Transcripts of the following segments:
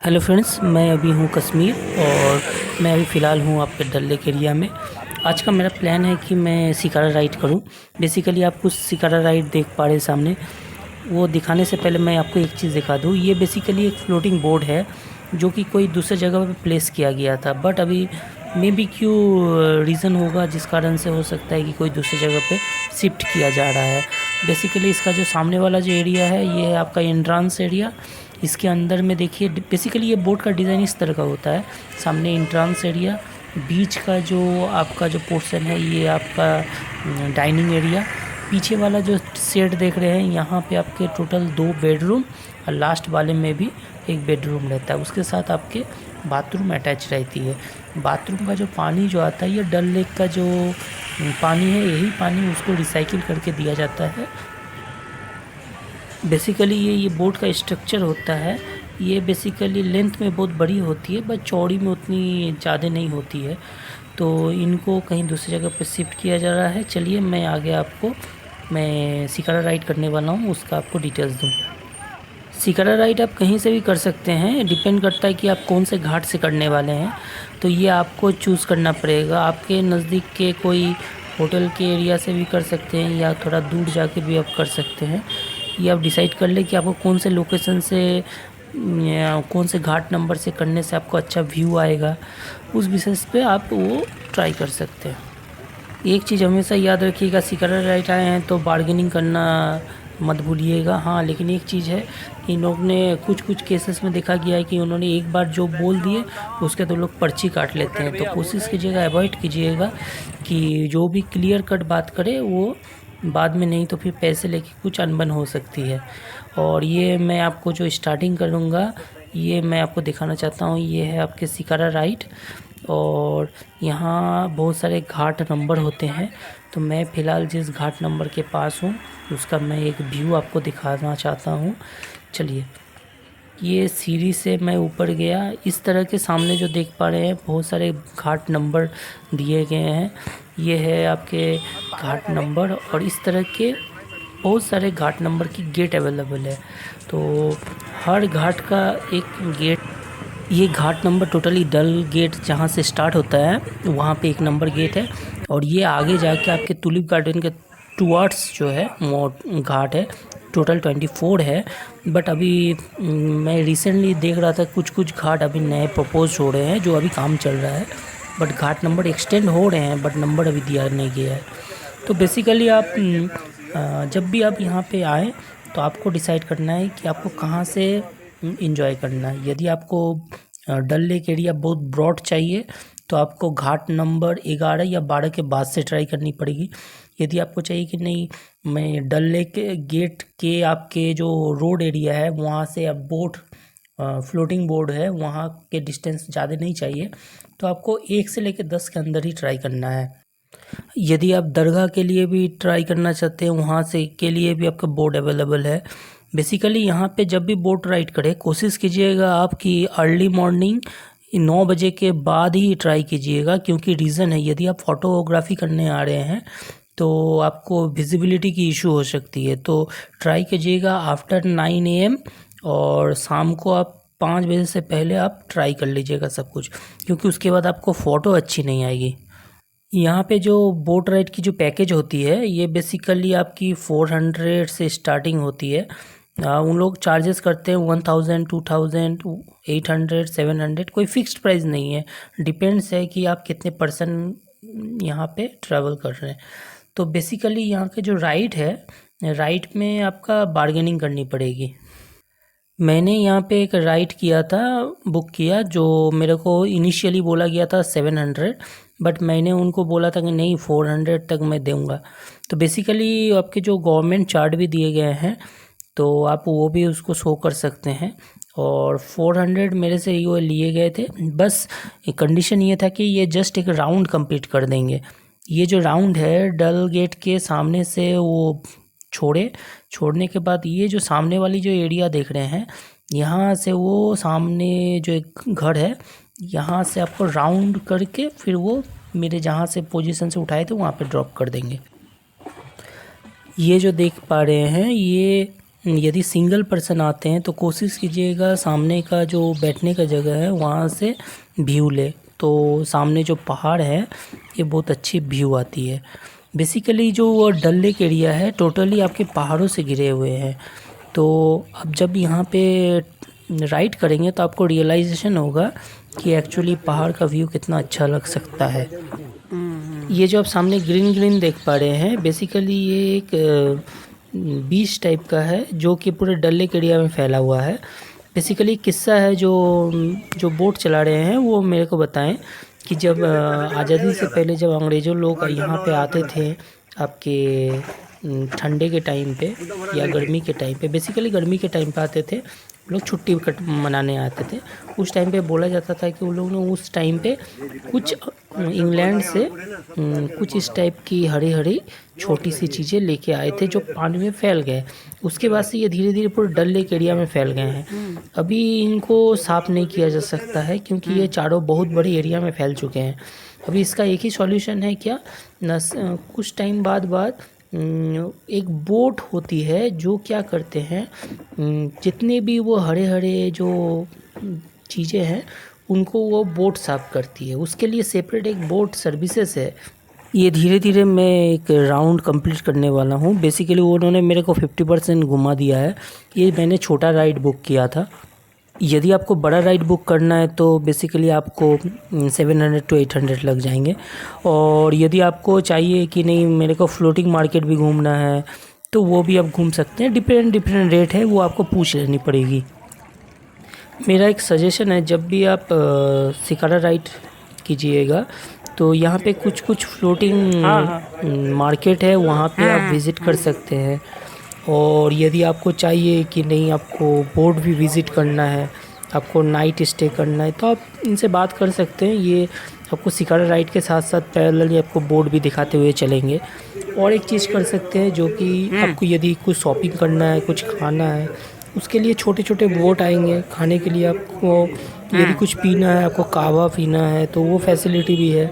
Hello friends, मैं अभी हूँ कश्मीर और मैं अभी फ़िलहाल हूँ आपके डल लेक एरिया में। आज का मेरा प्लान है कि मैं शिकारा राइड करूँ। बेसिकली आप कुछ शिकारा राइड देख पा रहे हैं सामने। वो दिखाने से पहले मैं आपको एक चीज़ दिखा दूँ। ये बेसिकली एक फ्लोटिंग बोर्ड है जो कि कोई दूसरे जगह पे प्लेस किया गया था, बट अभी मे बी क्यों रीज़न होगा जिस कारण से हो सकता है कि कोई दूसरी जगह पे शिफ्ट किया जा रहा है। बेसिकली इसका जो सामने वाला जो एरिया है ये है आपका एंट्रांस एरिया। इसके अंदर में देखिए बेसिकली ये बोट का डिज़ाइन इस तरह का होता है। सामने एंट्रांस एरिया, बीच का जो आपका जो पोर्शन है ये आपका डाइनिंग एरिया। पीछे वाला जो शेड देख रहे हैं यहाँ पे आपके टोटल 2 बेडरूम और लास्ट वाले में भी एक बेडरूम रहता है। उसके साथ आपके बाथरूम अटैच रहती है। बाथरूम का जो पानी जो आता है ये डल लेक का जो पानी है, यही पानी उसको रिसाइकिल करके दिया जाता है। बेसिकली ये बोट का स्ट्रक्चर होता है। ये बेसिकली लेंथ में बहुत बड़ी होती है बट चौड़ी में उतनी ज़्यादा नहीं होती है। तो इनको कहीं दूसरी जगह पर शिफ्ट किया जा रहा है। चलिए मैं आगे आपको मैं शिकारा राइड करने वाला हूँ, उसका आपको डिटेल्स दूँ। शिकारा राइड आप कहीं से भी कर सकते हैं, डिपेंड करता है कि आप कौन से घाट से करने वाले हैं। तो ये आपको चूज़ करना पड़ेगा। आपके नज़दीक के कोई होटल के एरिया से भी कर सकते हैं या थोड़ा दूर जाके भी आप कर सकते हैं। ये आप डिसाइड कर लें कि आपको कौन से लोकेशन से या कौन से घाट नंबर से करने से आपको अच्छा व्यू आएगा, उस बेसिस पे आप वो ट्राई कर सकते हैं। एक चीज़ हमेशा याद रखिएगा, शिकारा राइड आए हैं तो बार्गेनिंग करना मत भूलिएगा। हाँ, लेकिन एक चीज़ है, इन लोग ने कुछ केसेस में देखा गया है कि उन्होंने एक बार जो बोल दिए उसके तो लोग पर्ची काट लेते हैं। तो कोशिश कीजिएगा, अवॉइड कीजिएगा कि जो भी क्लियर कट बात करे वो बाद में, नहीं तो फिर पैसे लेके कुछ अनबन हो सकती है। और ये मैं आपको जो स्टार्टिंग करूँगा ये मैं आपको दिखाना चाहता हूँ। ये है आपके शिकारा राइड और यहाँ बहुत सारे घाट नंबर होते हैं। तो मैं फ़िलहाल जिस घाट नंबर के पास हूँ उसका मैं एक व्यू आपको दिखाना चाहता हूँ। चलिए, ये सीढ़ी से मैं ऊपर गया। इस तरह के सामने जो देख पा रहे हैं बहुत सारे घाट नंबर दिए गए हैं। ये है आपके घाट नंबर और इस तरह के बहुत सारे घाट नंबर की गेट अवेलेबल है। तो हर घाट का एक गेट, ये घाट नंबर टोटली डल गेट जहाँ से स्टार्ट होता है वहाँ पे एक नंबर गेट है। और ये आगे जाके आपके टुलिप गार्डन के टुवर्ड्स जो है घाट है। टोटल 24 है, बट अभी मैं रिसेंटली देख रहा था कुछ घाट अभी नए प्रपोज हो रहे हैं जो अभी काम चल रहा है। बट घाट नंबर एक्सटेंड हो रहे हैं बट नंबर अभी दिया नहीं गया है। तो बेसिकली आप जब भी आप यहाँ पे आएँ तो आपको डिसाइड करना है कि आपको कहाँ से इंजॉय करना है। यदि आपको डल लेक एरिया बहुत ब्रॉड चाहिए तो आपको घाट नंबर 11 या 12 के बाद से ट्राई करनी पड़ेगी। यदि आपको चाहिए कि नहीं, मैं डल लेक गेट के आपके जो रोड एरिया है वहाँ से अब बोट फ्लोटिंग बोर्ड है वहाँ के डिस्टेंस ज़्यादा नहीं चाहिए, तो आपको 1 से लेकर 10 के अंदर ही ट्राई करना है। यदि आप दरगाह के लिए भी ट्राई करना चाहते हैं वहाँ से के लिए भी आपका बोट अवेलेबल है। बेसिकली यहाँ पे जब भी बोट राइड करें कोशिश कीजिएगा आपकी अर्ली मॉर्निंग 9 बजे के बाद ही ट्राई कीजिएगा, क्योंकि रीज़न है यदि आप फोटोग्राफी करने आ रहे हैं तो आपको विजिबिलिटी की इशू हो सकती है। तो ट्राई कीजिएगा आफ्टर 9 AM और शाम को आप 5 बजे से पहले आप ट्राई कर लीजिएगा सब कुछ, क्योंकि उसके बाद आपको फ़ोटो अच्छी नहीं आएगी। यहाँ पे जो बोट राइड की जो पैकेज होती है ये बेसिकली आपकी 400 से स्टार्टिंग होती है। उन लोग चार्जेस करते हैं 1000, 2000, 800, 700, कोई फिक्स्ड प्राइस नहीं है। डिपेंड्स है कि आप कितने पर्सन यहाँ पे ट्रैवल कर रहे हैं। तो बेसिकली यहाँ के जो राइड है, राइड में आपका बार्गेनिंग करनी पड़ेगी। मैंने यहाँ पे एक राइड किया था, बुक किया, जो मेरे को इनिशियली बोला गया था 700, बट मैंने उनको बोला था कि नहीं 400 तक मैं दूँगा। तो बेसिकली आपके जो गवर्नमेंट चार्ट भी दिए गए हैं तो आप वो भी उसको शो कर सकते हैं। और 400 मेरे से ये लिए गए थे। बस एक कंडीशन ये था कि ये जस्ट एक राउंड कंप्लीट कर देंगे। ये जो राउंड है डल गेट के सामने से वो छोड़ने के बाद ये जो सामने वाली जो एरिया देख रहे हैं यहाँ से वो सामने जो एक घर है यहाँ से आपको राउंड करके फिर वो मेरे जहाँ से पोजीशन से उठाए थे वहाँ पे ड्रॉप कर देंगे। ये जो देख पा रहे हैं ये यदि सिंगल पर्सन आते हैं तो कोशिश कीजिएगा सामने का जो बैठने का जगह है वहाँ से व्यू ले, तो सामने जो पहाड़ है ये बहुत अच्छी व्यू आती है। बेसिकली जो डल लेक एरिया है टोटली आपके पहाड़ों से घिरे हुए हैं। तो अब जब यहाँ पे राइड करेंगे तो आपको रियलाइजेशन होगा कि एक्चुअली पहाड़ का व्यू कितना अच्छा लग सकता है। ये जो आप सामने ग्रीन ग्रीन देख पा रहे हैं बेसिकली ये एक बीच टाइप का है जो कि पूरे डल लेक एरिया में फैला हुआ है। बेसिकली किस्सा है जो बोट चला रहे हैं वो मेरे को बताएं कि जब आज़ादी से पहले जब अंग्रेज़ों लोग यहाँ पे आते थे आपके ठंडे के टाइम पे या गर्मी के टाइम पे, बेसिकली गर्मी के टाइम पे आते थे लोग, छुट्टी मनाने आते थे। उस टाइम पे बोला जाता था कि उन लोगों ने उस टाइम पे कुछ इंग्लैंड से कुछ इस टाइप की हरी हरी छोटी सी चीज़ें लेके आए थे जो पानी में फैल गए। उसके बाद से ये धीरे धीरे पूरे डल लेक एरिया में फैल गए हैं। अभी इनको साफ़ नहीं किया जा सकता है क्योंकि ये चारों बहुत बड़ी एरिया में फैल चुके हैं। अभी इसका एक ही सॉल्यूशन है क्या कुछ टाइम बाद एक बोट होती है जो क्या करते हैं जितने भी वो हरे हरे जो चीज़ें हैं उनको वो बोट साफ़ करती है। उसके लिए सेपरेट एक बोट सर्विसेज है। ये धीरे धीरे मैं एक राउंड कंप्लीट करने वाला हूँ। बेसिकली उन्होंने मेरे को 50% घुमा दिया है। ये मैंने छोटा राइड बुक किया था। यदि आपको बड़ा राइड बुक करना है तो बेसिकली आपको 700 to 800 लग जाएंगे। और यदि आपको चाहिए कि नहीं मेरे को फ्लोटिंग मार्केट भी घूमना है तो वो भी आप घूम सकते हैं। डिफरेंट रेट है, वो आपको पूछ लेनी पड़ेगी। मेरा एक सजेशन है, जब भी आप शिकारा राइड कीजिएगा तो यहाँ पे कुछ फ्लोटिंग मार्केट है, वहाँ पे आप विज़िट कर सकते हैं। और यदि आपको चाहिए कि नहीं आपको बोट भी विज़िट करना है, आपको नाइट स्टे करना है, तो आप इनसे बात कर सकते हैं। ये आपको शिकारा राइड के साथ साथ पैरेलली आपको बोट भी दिखाते हुए चलेंगे। और एक चीज़ कर सकते हैं जो कि आपको यदि कुछ शॉपिंग करना है, कुछ खाना है, उसके लिए छोटे छोटे बोट आएंगे। खाने के लिए आपको यदि कुछ पीना है, आपको कहवा पीना है तो वो फैसिलिटी भी है।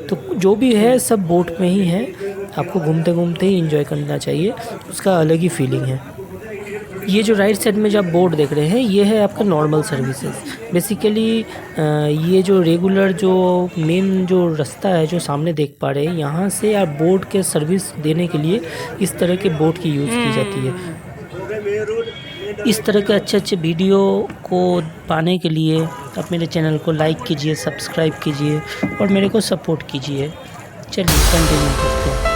तो जो भी है सब बोट में ही है। आपको घूमते घूमते ही एंजॉय करना चाहिए, उसका अलग ही फीलिंग है। ये जो राइट साइड में जो आप बोर्ड देख रहे हैं ये है आपका नॉर्मल सर्विसेज। बेसिकली ये जो रेगुलर जो मेन जो रास्ता है जो सामने देख पा रहे हैं, यहाँ से आप बोट के सर्विस देने के लिए इस तरह के बोट की यूज़ की जाती है। इस तरह के अच्छे वीडियो को पाने के लिए आप मेरे चैनल को लाइक कीजिए, सब्सक्राइब कीजिए और मेरे को सपोर्ट कीजिए। चलिए कंटिन्यू करते हैं।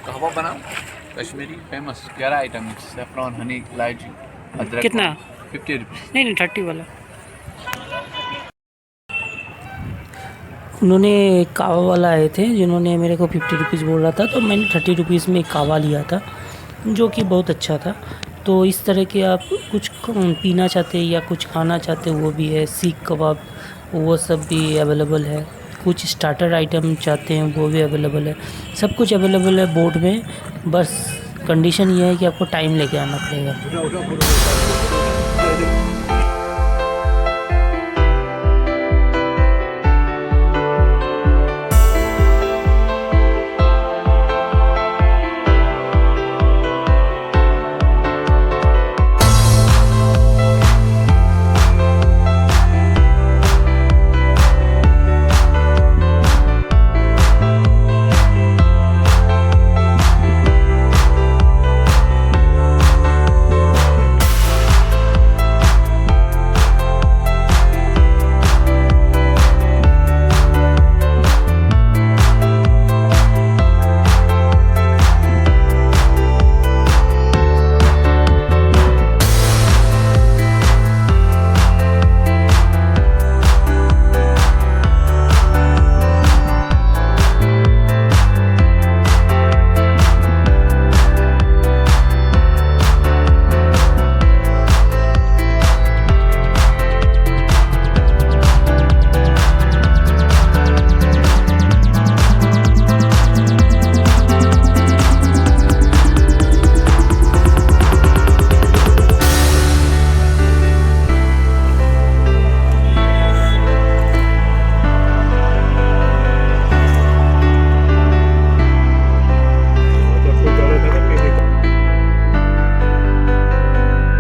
कहवा बनाओ Kashmiri famous 11 item, saffron, Honey, इलायची, अदरक। कितना? 50 रुपीज़। नहीं 30 वाला। उन्होंने कावा वाला आए थे जिन्होंने मेरे को 50 रुपीज़ बोल रहा था, तो मैंने 30 रुपीज़ में कावा लिया था जो कि बहुत अच्छा था। तो इस तरह के आप कुछ पीना चाहते हैं या कुछ खाना चाहते हैं वो भी है। सीख कबाब वो सब भी अवेलेबल है। कुछ स्टार्टर आइटम चाहते हैं वो भी अवेलेबल है। सब कुछ अवेलेबल है बोट में। बस कंडीशन ये है कि आपको टाइम लेके आना पड़ेगा।